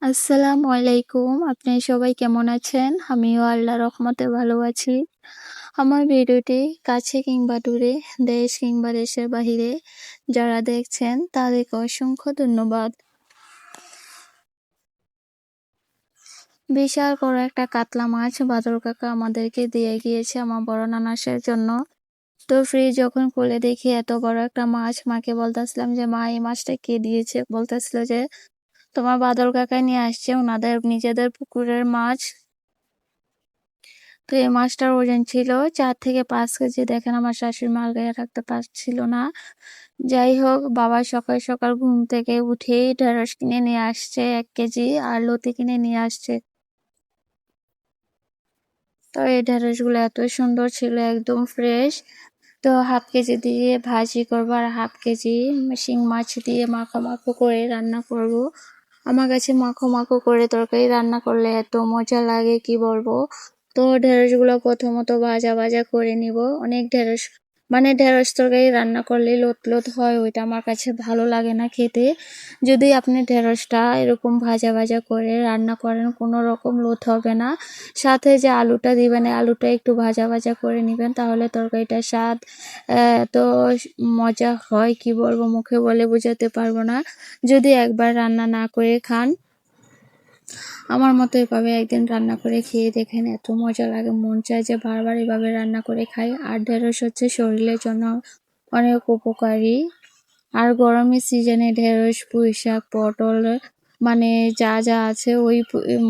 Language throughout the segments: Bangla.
আসসালামু আলাইকুম। আপনি সবাই কেমন আছেন? আমিও আল্লাহর রহমতে ভালো আছি। আমার ভিডিওটি কাছে কিংবা দূরে, দেশ কিংবা দেশের বাহিরে যারা দেখছেন তাদেরকে অসংখ্য ধন্যবাদ। বিশাল বড় একটা কাতলা মাছ বাদল কাকা আমাদেরকে দিয়ে গিয়েছে আমার বড় নানাসের জন্য। তো ফ্রিজ যখন খুলে দেখি এত বড় একটা মাছ, মাকে বলতেছিলাম যে মা এই মাছটা কে দিয়েছে? বলতেছিল যে তোমার বাদল কাকা নিয়ে আসছে, ওনাদের নিজেদের পুকুরের মাছ। তো এই মাছটার ওজন ছিল 4 থেকে 5 কেজি। দেখেন আমার শাশুড়ি মা আলগাইয়া রাখতে পারছিল না। যাই হোক, বাবা সকাল সকাল ঘুম থেকে উঠেই ঢেঁড়স কিনে নিয়ে আসছে 1 কেজি আর লতি কিনে নিয়ে আসছে। তো এই ঢেঁড়সগুলো এত সুন্দর ছিল, একদম ফ্রেশ। তো হাফ কেজি দিয়ে ভাজি করবো আর হাফ কেজি শিং মাছ দিয়ে মাখো মাখো করে রান্না করব। আমার কাছে মাখো মাখো করে তরকারি রান্না করলে এত মজা লাগে কি বলবো। তো ঢেঁড়সগুলো প্রথমত ভাজা ভাজা করে নিব। অনেক ঢেঁড়স মানে ঢেঁড়স তরকারি রান্না করলে লোত লোত হয়, ওইটা আমার কাছে ভালো লাগে না খেতে। যদি আপনি ঢেঁড়সটা এরকম ভাজা ভাজা করে রান্না করেন, কোনো রকম লোত হবে না। সাথে যে আলুটা দিবেন, আলুটা একটু ভাজা ভাজা করে নেবেন, তাহলে তরকারিটার স্বাদ এত মজা হয় কি বলবো, মুখে বলে বোঝাতে পারবো না। যদি একবার রান্না না করে খান, আমার মতো এভাবে একদিন রান্না করে খেয়ে দেখেন, এত মজা লাগে, মন চায় যে বারবার এভাবে রান্না করে খাই। আর ঢেঁড়স হচ্ছে শরীরের জন্য অনেক উপকারী। আর গরমের সিজনে ঢেঁড়স, পুঁই শাক, পটল মানে যা যা আছে ওই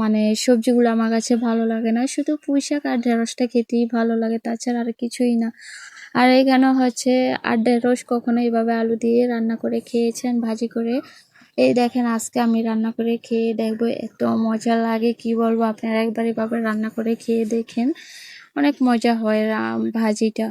মানে সবজিগুলো আমার কাছে ভালো লাগে না, শুধু পুঁই শাক আর ঢেঁড়সটা খেতেই ভালো লাগে, তাছাড়া আর কিছুই না। আর এখানে হচ্ছে আর ঢেঁড়স কখনো এইভাবে আলু দিয়ে রান্না করে খেয়েছেন ভাজি করে? এই দেখেন আজকে আমি রান্না করে খেয়ে দেখবো, এত মজা লাগে কি বলবো। আপনারা একবার এভাবে রান্না করে খেয়ে দেখেন, অনেক মজা হয় ভাজিটা।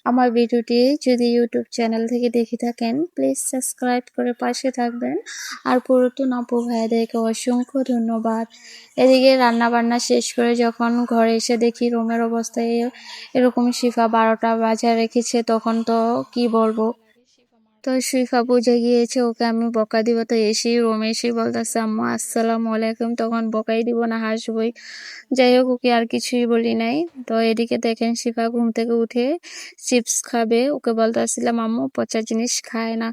আমার ভিডিওটি যদি ইউটিউব চ্যানেল থেকে দেখে থাকেন, প্লিজ সাবস্ক্রাইব করে পাশে থাকবেন। আর পুরাতন আপু ভাইয়াদেরকে অসংখ্য ধন্যবাদ। এদিকে রান্না বান্না শেষ করে যখন ঘরে এসে দেখি রুমের অবস্থায় এরকম শিফা 12টা বাজা রেখেছে, তখন তো কি বলবো। তো শিফা বুঝে গিয়েছে ওকে আমি বকা দিব, তো এসেই রুমে এসে বলতেছে আম্মা আসসালামু আলাইকুম, তখন বকাই দিব না, হাসবই। যাই হোক, ওকে আর কিছুই বলি নাই। তো এদিকে দেখেন শিফা ঘুম থেকে উঠে চিপস খাবে, ওকে বলতেছিলাম আম্মু পচা জিনিস খায় না।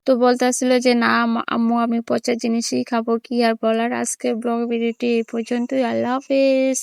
তো বলতেছিল যে না আম্মু আমি পচা জিনিসই খাবো, কি আর বলার। আজকের ব্লগ ভিডিওটি এই পর্যন্তই। আল্লাহ হাফেজ।